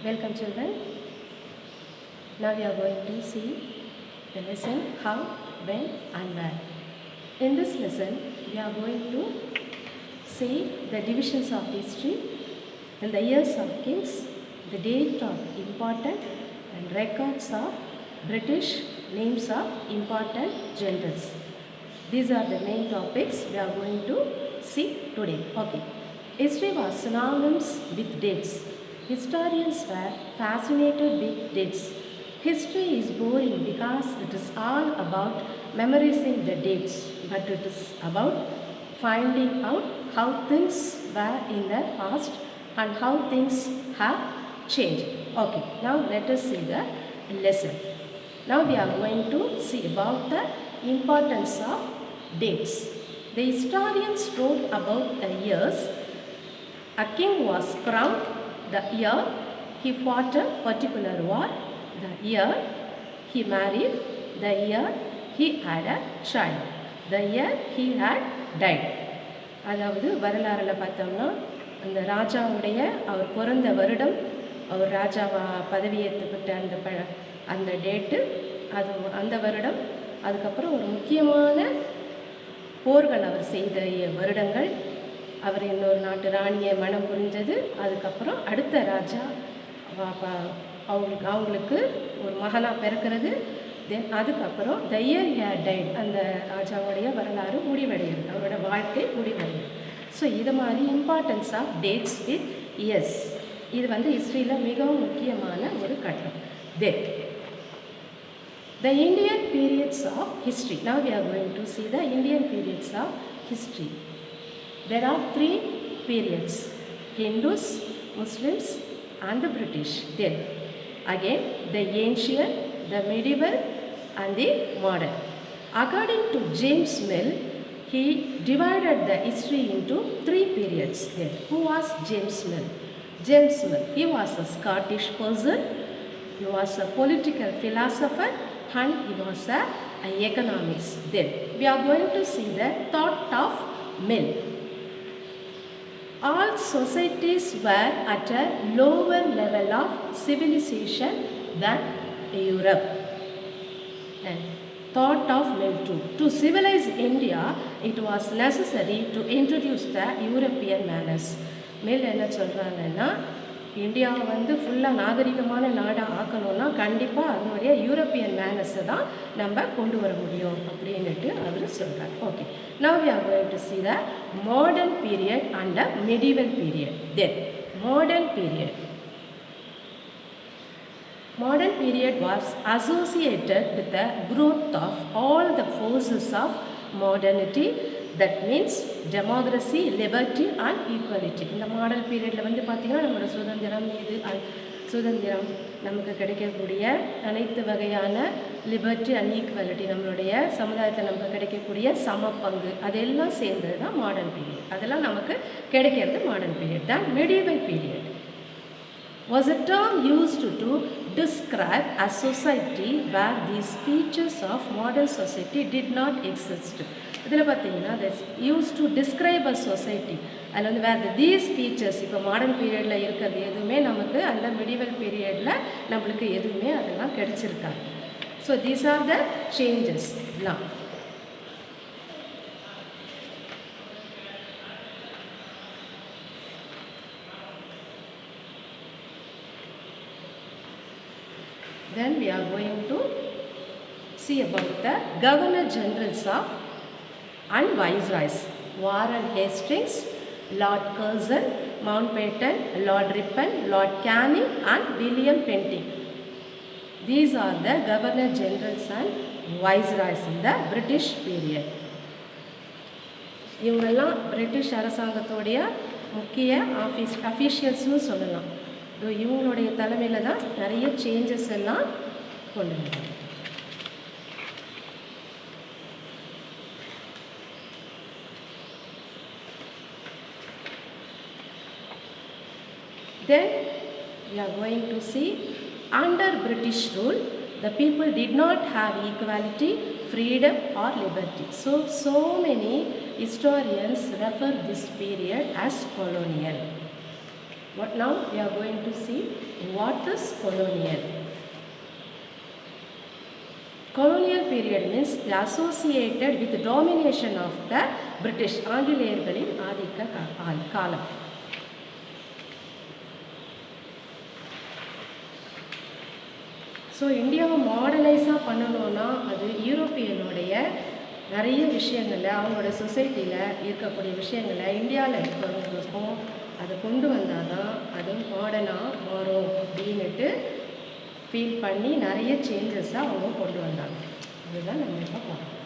Welcome children. Now we are going to see the lesson how, when and where. In this lesson we are going to see the divisions of history and the years of kings, the date of important and records of British, names of important generals. These are the main topics we are going to see today. Okay. History was synonymous with dates. Historians were fascinated with dates. History is boring because it is all about memorizing the dates, but it is about finding out how things were in the past and how things have changed. Okay, now let us see the lesson. Now we are going to see about the importance of dates. The historians wrote about the years a king was crowned, the year he fought a particular war, the year he married, the year he had a child, the year he had died. அதாவது வரலாறுல பார்த்தோம்னா அந்த ராஜாவுடைய அவர் பிறந்த வருடம், அவர் ராஜாவா பதவியேற்றுக்கிட்ட அந்த date, அது அந்த வருடம், அதுக்கப்புறம் ஒரு முக்கியமான போர்கள் அவர் செய்த வருடங்கள், அவர் இன்னொரு நாட்டு ராணியை மனம் புரிஞ்சது, அதுக்கப்புறம் அடுத்த ராஜா அவங்களுக்கு ஒரு மகனாக பிறக்கிறது, தென் அதுக்கப்புறம் the year he had died, அந்த ராஜாவுடைய வரலாறு முடிவடைகிறது, அவரோட வாழ்க்கை முடிவடைகிறது. ஸோ இது மாதிரி importance of dates with years, இது ஹிஸ்ட்ரியில் மிகவும் முக்கியமான ஒரு கட்டம். தென் the Indian periods of history. Now we are going to see the Indian periods of history. There are three periods: Hindus, Muslims and the British. Then again the ancient, the medieval and the modern. According to James Mill, he divided the history into three periods. Then who was James Mill? James Mill, he was a Scottish person, he was a political philosopher and he was an economist. Then we are going to see the thought of Mill. All societies were at a lower level of civilization than Europe. And thought of Mill too. To civilize India, it was necessary to introduce the European manners. Mill என்ன சொல்கிறாங்கன்னா, இந்தியாவை ஃபுல்லாக நாகரிகமான நாடாக ஆக்கணும்னா கண்டிப்பாக அதனுடைய European மேனர்ஸை தான் நம்ம கொண்டு வர முடியும் அப்படின்ட்டு அவர் சொல்கிறார். Okay, now we are going to see the modern period and the medieval period. Then modern period. Modern period was associated with the growth of all the forces of modernity, that means democracy, liberty and equality. இந்த model பீரியடில் பார்த்திங்கன்னா நம்மளோட சுதந்திரம், சுதந்திரம் நமக்கு கிடைக்கக்கூடிய அனைத்து வகையான லிபர்ட்டி அண்ட் ஈக்குவாலிட்டி, நம்மளுடைய சமுதாயத்தில் நமக்கு கிடைக்கக்கூடிய சம பங்கு, அதெல்லாம் சேர்ந்தது தான் மாடர்ன் பீரியட். அதெல்லாம் நமக்கு கிடைக்கிறது மாடர்ன் பீரியட். தான் medieval period was a term used to describe a society where these features of modern society did not exist. இதில் பார்த்தீங்கன்னா this used to describe a society, அதில் வேறு these features, இப்போ modern பீரியடில் இருக்கிறது எதுவுமே நமக்கு அந்த மெடிவல் பீரியடில் நம்மளுக்கு எதுவுமே அதெல்லாம் கிடைச்சிருக்காது. So these are the changes now. Then we are going to see about the Governor Generals of and Viceroys: Warren Hastings, Lord Curzon, Mountbatten, Lord Ripon, Lord Canning and William Penting. These are the Governor Generals and Viceroys in the British period. இவங்கெல்லாம் British அரசாங்கத்தோடைய முக்கிய அஃபீஷியல்ஸ்னு சொல்லலாம். இவங்களுடைய தலைமையில் தான் நிறைய changes எல்லாம் கொண்டு வந்தாங்க. Then we are going to see under British rule, the people did not have equality, freedom or liberty. So many historians refer this period as colonial. What now we are going to see what is colonial. Colonial period means the associated with the domination of the British. ஆங்கிலேயர்களின் ஆதிக்க காலம். So இந்தியாவை மாடர்னைஸாக பண்ணணுன்னா அது யூரோப்பியனுடைய நிறைய விஷயங்களில் அவங்களோட சொசைட்டியில் இருக்கக்கூடிய விஷயங்களை இந்தியாவில் இருக்கிறவங்களுக்கும் அதை கொண்டு வந்தால் தான் அது மாடர்னாக மாறும் அப்படின்னுட்டு ஃபீல் பண்ணி நிறைய சேஞ்சஸை அவங்க கொண்டு வந்தாங்க. அதுதான் நம்ம இப்போ பார்க்கணும்.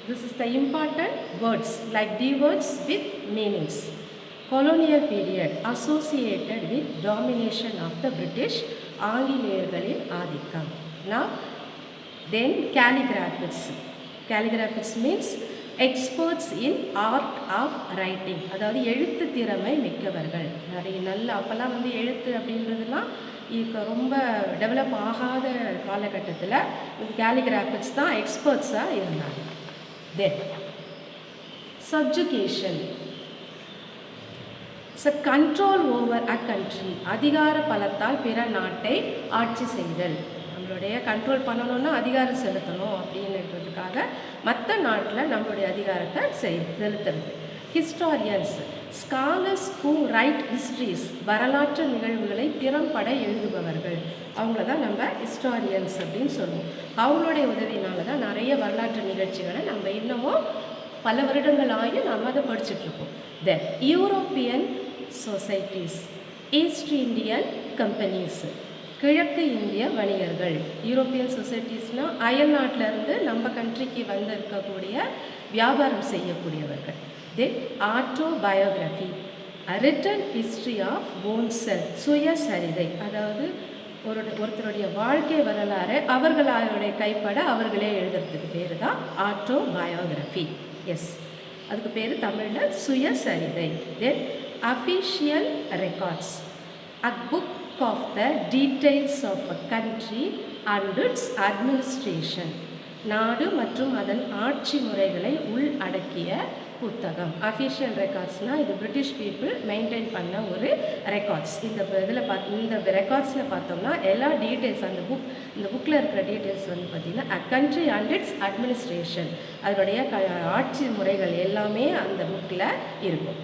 This is the important words like the words with meanings. Colonial period associated with domination of the British. ஆங்கிலேயர்களின் ஆதிக்கம். Now then calligraphics. Calligraphics means experts in art of writing. அதாவது எழுத்து திறமை மிக்கவர்கள். நிறைய நல்ல அப்போல்லாம் எழுத்து அப்படின்றதுலாம் இப்போ ரொம்ப டெவலப் ஆகாத காலகட்டத்தில் கேலிகிராஃபிக்ஸ் தான் எக்ஸ்பர்ட்ஸாக இருந்தாங்க. Then subjugation. It's a control over a country. அதிகார பலத்தால் பிற நாட்டை ஆட்சி செய்தல். நம்மளுடைய கண்ட்ரோல் பண்ணணும்னா அதிகாரம் செலுத்தணும் அப்படின்றதுக்காக மற்ற நாட்டில் நம்மளுடைய அதிகாரத்தை செலுத்துறது. Historians scholars who write histories. வரலாற்று நிகழ்வுகளை திறம்பட எழுதுபவர்கள். அவங்கள தான் நம்ம ஹிஸ்டாரியன்ஸ் அப்படின்னு சொல்லுவோம். அவங்களுடைய உதவினால தான் நிறைய வரலாற்று நிகழ்ச்சிகளை நம்ம இன்னமும் பல வருடங்களாயும் நம்ம அதை படிச்சுட்ருக்கோம். Then European societies. East Indian companies. கிழக்கு இந்திய வணிகர்கள். யூரோப்பியன் சொசைட்டிஸ்னால் அயல் நாட்டிலேருந்து நம்ம கண்ட்ரிக்கு வந்து இருக்கக்கூடிய வியாபாரம் செய்யக்கூடியவர்கள். Then autobiography. Written history of own self. சுயசரிதை. அதாவது ஒருத்தருடைய வாழ்க்கை வரலாறு அவர்களுடைய கைப்பட அவர்களே எழுதுறதுக்கு பேர் தான் ஆட்டோபயோகிராஃபி. எஸ், அதுக்கு பேர் தமிழில் சுயசரிதை. Then official records. A book of the details of a country and its administration. நாடு மற்றும் அதன் ஆட்சி முறைகளை உள்ளடக்கிய புத்தகம். அஃபிஷியல் ரெக்கார்ட்ஸ்னால் இது பிரிட்டிஷ் பீப்புள் மெயின்டைன் பண்ண ஒரு ரெக்கார்ட்ஸ். இந்த ரெக்கார்ட்ஸில் பார்த்தோம்னா எல்லா டீட்டெயில்ஸ் இந்த புக்கில் இருக்கிற டீட்டெயில்ஸ் பார்த்திங்கன்னா அ கண்ட்ரி அண்ட் இட்ஸ் அட்மினிஸ்ட்ரேஷன், அதனுடைய ஆட்சி முறைகள் எல்லாமே அந்த புக்கில் இருக்கும்.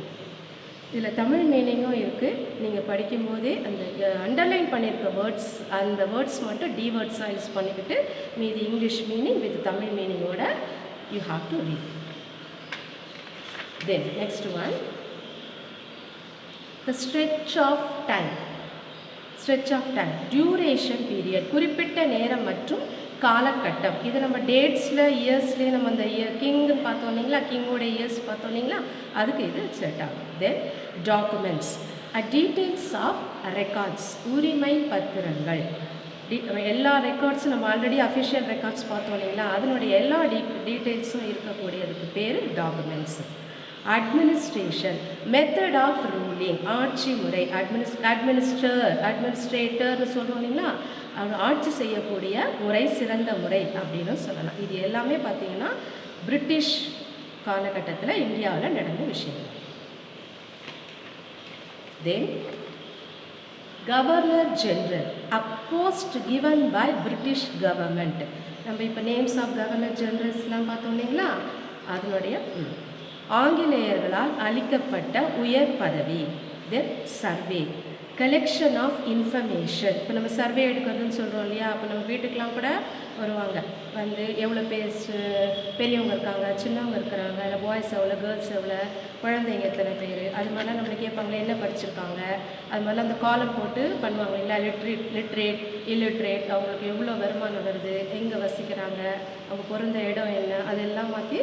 இதில் தமிழ் மீனிங்கும் இருக்குது. நீங்கள் படிக்கும்போதே அந்த அண்டர்லைன் பண்ணியிருக்க வேர்ட்ஸ், அந்த வேர்ட்ஸ் மட்டும் டி வேர்ட்ஸாக யூஸ் பண்ணிக்கிட்டு மீதி இங்கிலீஷ் மீனிங் வித் தமிழ் மீனிங்கோட you have to read. Then next one, the stretch of time. Stretch of time, duration period, குறிப்பிட்ட நேரம் மற்றும் காலகட்டம். இது நம்ம டேட்ஸில் இயர்ஸ்லேயே நம்ம அந்த கிங்னு பார்த்தோம் இல்லைங்களா, கிங்கோட இயர்ஸ் பார்த்தோம் இல்லைங்களா, அதுக்கு இது செட் ஆகும். Then documents. Details of records. உரிமை பத்திரங்கள். எல்லா ரெக்கார்ட்ஸும் நம்ம ஆல்ரெடி அஃபிஷியல் ரெக்கார்ட்ஸ் பார்த்தோம் இல்லைங்களா, அதனுடைய எல்லா டீட்டெயில்ஸும் இருக்கக்கூடியதுக்கு பேர் documents. Administration. Method of ruling. ஆட்சி முறை. அட்மினிஸ்ட்ரேட்டர்னு சொல்கிறோம் இல்லைங்களா, ஆட்சி செய்யக்கூடிய முறை சிறந்த முறை அப்படின்னு சொல்லலாம். இது எல்லாமே பார்த்திங்கன்னா பிரிட்டிஷ் காலகட்டத்தில் இந்தியாவில் நடந்த விஷயம். Then governor general. A post given by British government. நம்ம இப்போ நேம்ஸ் ஆஃப் கவர்னர் ஜெனரல்ஸ்லாம் பார்த்தோம் இல்லைங்களா, அதனுடைய ஆங்கிலேயர்களால் அளிக்கப்பட்ட உயர் பதவி. Then survey. Collection of information. இப்போ நம்ம சர்வே எடுக்கிறதுன்னு சொல்கிறோம் இல்லையா, அப்போ நம்ம வீட்டுக்கெலாம் கூட வருவாங்க, வந்து எவ்வளோ பேர் பெரியவங்க இருக்காங்க, சின்னவங்க இருக்கிறாங்க, இல்லை பாய்ஸ் எவ்வளோ, கேர்ள்ஸ் எவ்வளோ, குழந்தைங்க எத்தனை பேர், அது மாதிரிலாம் நம்மளை கேட்பாங்களே என்ன படிச்சிருக்காங்க, அது மாதிரிலாம் அந்த காலம் போட்டு பண்ணுவாங்க இல்லை, லிட்ரேட் illiterate, அவங்களுக்கு எவ்வளோ வருமானம் வருது, எங்கே வசிக்கிறாங்க, அவங்க பிறந்த இடம் என்ன, அதெல்லாம் மாற்றி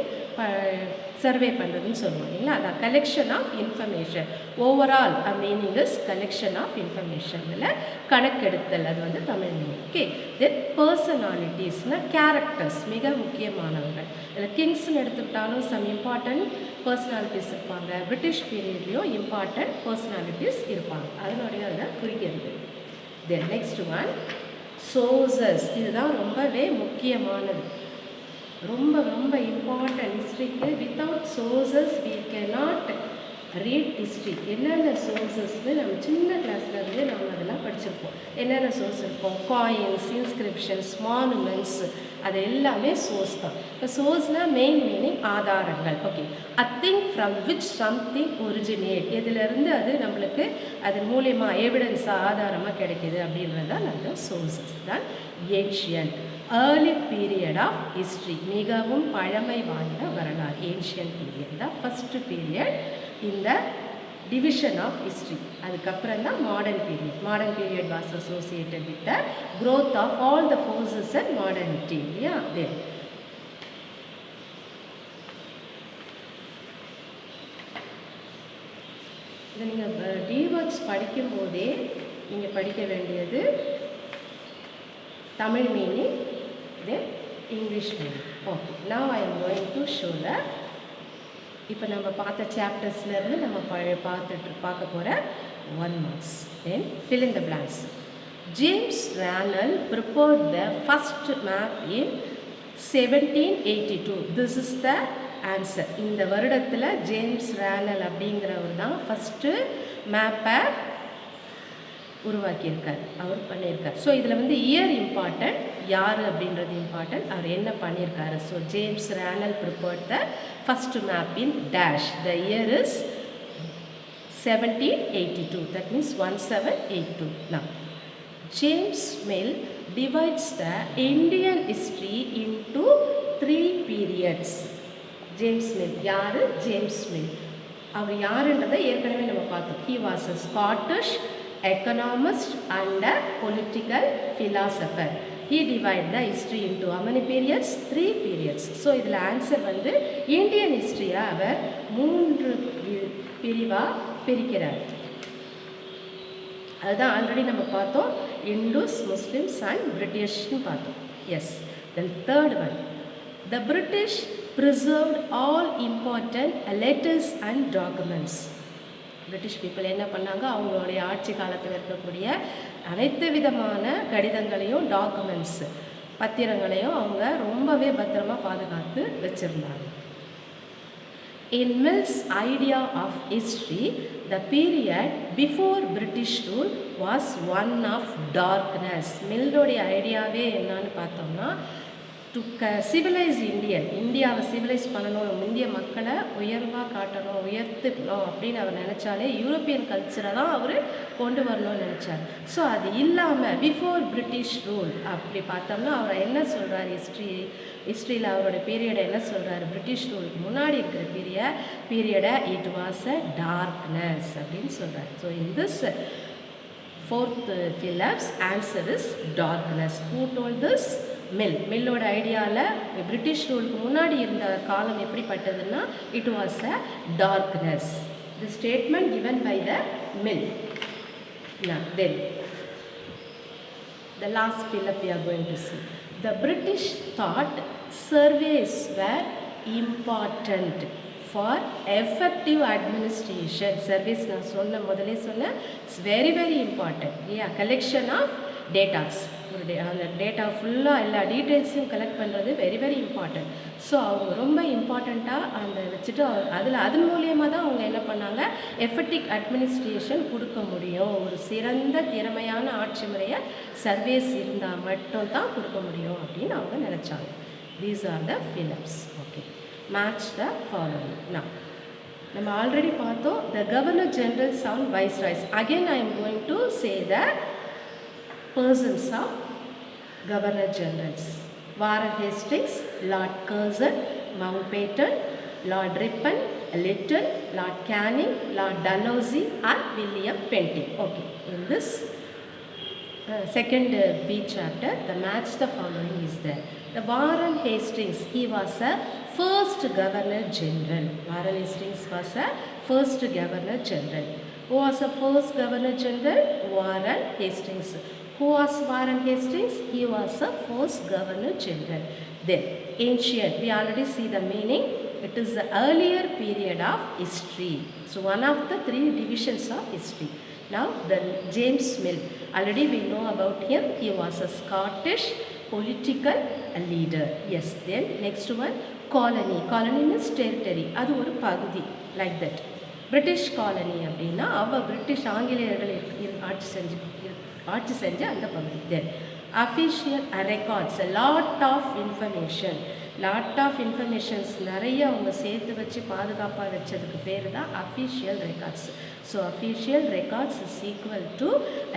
சர்வே பண்ணுறதுன்னு சொல்லுவோம் இல்லைங்களா. அதான் collection of information. Overall meaning is collection of information, இல்லை கணக்கெடுத்தல், அது வந்து தமிழ் மீனிங். ஓகே. தென் பர்சனாலிட்டிஸ்னால் கேரக்டர்ஸ், மிக முக்கியமானவர்கள். இதில் கிங்ஸ்ன்னு எடுத்துக்கிட்டாலும் சம் இம்பார்ட்டன்ட் பர்சனாலிட்டிஸ் இருப்பாங்க. பிரிட்டிஷ் பீரியட்லேயும் இம்பார்ட்டன்ட் பர்சனாலிட்டிஸ் இருப்பாங்க, அதனுடைய அதை குறிக்கிறது. Then next one sources. இதுதான் ரொம்பவே முக்கியமானது, ரொம்ப ரொம்ப இம்பார்ட்டன்ட் ஹிஸ்ட்ரிக்கு. Without sources we cannot read history. என்னென்ன சோர்ஸஸ்னு நம்ம சின்ன கிளாஸில் இருந்து நம்ம அதெல்லாம் படிச்சிருப்போம். என்னென்ன சோர்ஸ் இருக்கும், காயின்ஸ், இன்ஸ்கிரிப்ஷன்ஸ், மானுமெண்ட்ஸ், அது எல்லாமே சோர்ஸ் தான். இப்போ சோர்ஸ்னால் மெயின் மீனிங் ஆதாரங்கள். Okay. A thing from which something originate, இதிலிருந்து அது நம்மளுக்கு அதன் மூலியமாக எவிடன்ஸாக ஆதாரமாக கிடைக்கிது அப்படின்றது தான் நல்ல சோர்ஸஸ் தான். Ancient early period of history, மிகவும் பழமை வாய்ந்த வரலாறு. ஏன்ஷியன்ட் பீரியட் தான் ஃபஸ்ட்டு பீரியட் இந்த டிவிஷன் ஆஃப் ஹிஸ்ட்ரி. அதுக்கப்புறம் தான் modern period. Modern period was associated with the growth of all the forces and modernity இல்லையா. தென் இதை நீங்கள் டிவேர்ட்ஸ் படிக்கும்போதே நீங்கள் படிக்க வேண்டியது Tamil meaning, then English meaning. Okay. Now I am going to show the இப்போ நம்ம பார்த்த சாப்டர்ஸ்லேருந்து நம்ம பார்க்க போகிற 1 marks. Then fill in the blanks. James Rannell prepared the first map in 1782. This is the answer. இந்த வருடத்தில் ஜேம்ஸ் ரேனல் அப்படிங்கிறவர் தான் ஃபஸ்ட்டு மேப்பை உருவாக்கியிருக்கார், அவர் பண்ணியிருக்கார். ஸோ இதில் வந்து இயர் இம்பார்ட்டன்ட், யார் அப்படின்றது இம்பார்ட்டன்ட், அவர் என்ன பண்ணியிருக்காரு. So James Rennell prepared the first map in டேஷ். The year is 1782. That means 1782. Now James Mill divides the Indian history into 3 periods. James mill யார்? ஜேம்ஸ் மில் அவர் யாருன்றதை ஏற்கனவே நம்ம பார்த்தோம். He was a Scottish economist and a political philosopher. He divided the history into how many periods? 3 periods. So இதில் answer வந்து Indian ஹிஸ்ட்ரியை அவர் 3 பிரிவாக பிரிக்கிறார். அதுதான் ஆல்ரெடி நம்ம பார்த்தோம், இண்டூஸ், முஸ்லிம்ஸ் அண்ட் பிரிட்டிஷ்னு பார்த்தோம். Yes. Then third one, the British preserved all important letters and documents. British people என்ன பண்ணாங்க, அவங்களுடைய ஆட்சி காலத்தில் இருக்கக்கூடிய அனைத்து விதமான கடிதங்களையும், டாக்குமெண்ட்ஸ், பத்திரங்களையும் அவங்க ரொம்பவே பத்திரமாக பாதுகாத்து வச்சுருந்தாங்க. In Mill's idea of history, the period before British rule was one of darkness. மில்லோடைய ஐடியாவே என்னன்னு பார்த்தோம்னா, டு சிவிலைஸ் இந்தியாவை சிவிலைஸ் பண்ணணும், இந்திய மக்களை உயர்வாக காட்டணும், உயர்த்தணும் அப்படின்னு அவர் நினச்சாலே யூரோப்பியன் கல்ச்சரை தான் அவர் கொண்டு வரணும்னு நினச்சார். ஸோ அது இல்லாமல் பிஃபோர் பிரிட்டிஷ் ரூல் அப்படி பார்த்தோம்னா அவர் என்ன சொல்கிறார், ஹிஸ்ட்ரியில் அவரோட பீரியடை என்ன சொல்கிறார், பிரிட்டிஷ் ரூலுக்கு முன்னாடி இருக்கிற பீரியடை இட் வாஸ் அ டார்க்னஸ் அப்படின்னு சொல்கிறார். So in this fourth Phillips answer is darkness. Who told this? மில்லோட ஐடியாவில் பிரிட்டிஷ் ரூலுக்கு முன்னாடி இருந்த காலம் எப்படிப்பட்டதுன்னா it was a darkness. The statement given by the Mill. Now then the last Phillip we are going to see. The British thought surveys were important for effective administration. Surveys நான் முதலே சொன்ன it's very very important. Yeah, collection of datas, அந்த data ஃபுல்லாக எல்லா டீட்டெயில்ஸையும் collect பண்ணுறது very very important. So அவங்க ரொம்ப இம்பார்ட்டண்ட்டாக அந்த வச்சுட்டு அதன் மூலியமாக தான் அவங்க என்ன பண்ணாங்க, எஃபெக்டிவ் அட்மினிஸ்ட்ரேஷன் கொடுக்க முடியும். ஒரு சிறந்த திறமையான ஆட்சி முறையை சர்வேஸ் இருந்தால் மட்டும்தான் கொடுக்க முடியும் அப்படின்னு அவங்க நினச்சாங்க. These are the Phillips. Okay, match the following. நம்ம ஆல்ரெடி பார்த்தோம் the governor generals and viceroy's. Again I am going to say the persons of Governor Generals. Warren Hastings, Lord Curzon, Mountbatten, Lord Ripon, Lytton, Lord Canning, Lord Dalhousie and William Penting. Okay, in this second B chapter, the match the following is there. The Warren Hastings, he was a first Governor General. Warren Hastings was a first Governor General. Who was the first Governor General? Warren Hastings. Who was Warren Hastings? He was the first Governor General. Then, ancient, we already see the meaning. It is the earlier period of history. So, one of the three divisions of history. Now, the James Mill, already we know about him. He was a Scottish political leader. Yes, then next one, colony. Colony means territory. அது ஒரு பகுதி, like that. British colony அப்படின்னா அவ British ஆங்கிலேயர்கள் ஆட்சி செஞ்ச அந்த பகுதி. Then official records, a lot of information. Lot of informations நிறைய அவங்க சேர்த்து வச்சு பாதுகாப்பாக வச்சதுக்கு பேர் தான் official records. So official records is equal to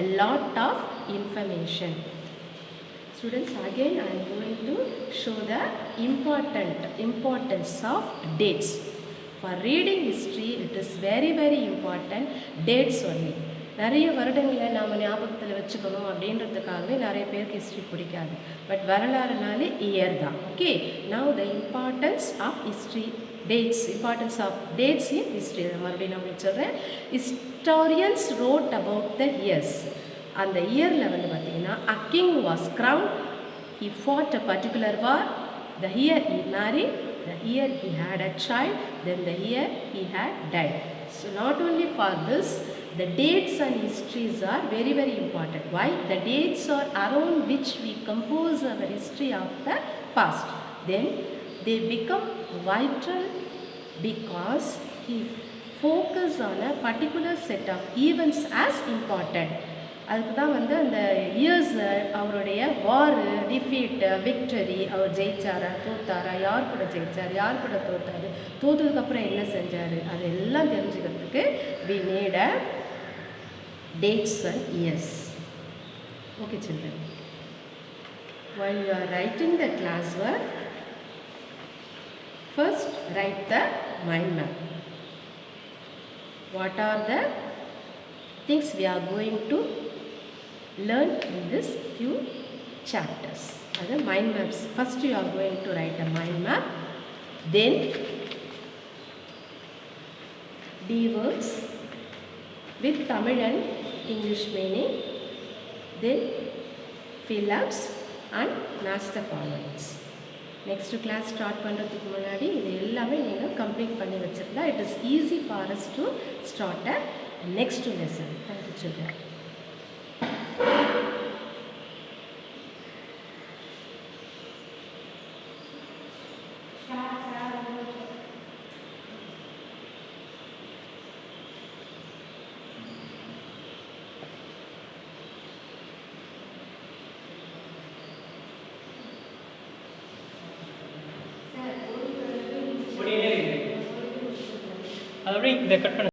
a lot of information. Students, again I am going to show the importance of dates. For reading history, it is very important dates only. நிறைய வருடங்களை நாம் ஞாபகத்தில் வச்சுக்கணும் அப்படின்றதுக்காகவே நிறைய பேருக்கு history பிடிக்காது. But வரலாறுனாலே year தான். Okay, now the importance of history, dates, importance of dates in history. மறுபடியும் நான் உங்களுக்கு சொல்கிறேன். Historians wrote about the years. அந்த இயரில் வந்து பார்த்திங்கன்னா, a king was crowned, he fought a particular war, the year he married, the year he had a child, then the year he had died. So not only for this, the dates and histories are very important. Why? The dates are around which we compose our history of the past. Then they become vital because he focus on a particular set of events as important. அதுக்கு தான் வந்து அந்த years அவருடைய வாரு, defeat, victory, அவர் ஜெயிச்சாரா, தோத்தாரா, யார் கூட ஜெயிச்சார், யார் கூட தோத்தார், தோத்ததுக்கப்புறம் என்ன செஞ்சார், அதெல்லாம் தெரிஞ்சுக்கிறதுக்கு we need a dates and years. Okay children, while you are writing the class work, first write the mind map. What are the things we are going to learn in this few chapters? The mind maps. First you are going to write a mind map, then D words with Tamil and English meaning, then fill-ups and match the followings. Next class start பண்ணுறதுக்கு முன்னாடி இது எல்லாமே நீங்கள் complete பண்ணி வச்சிருந்தா it is easy for us to start a next lesson. Thank you children. அதோட இந்த cut பண்ண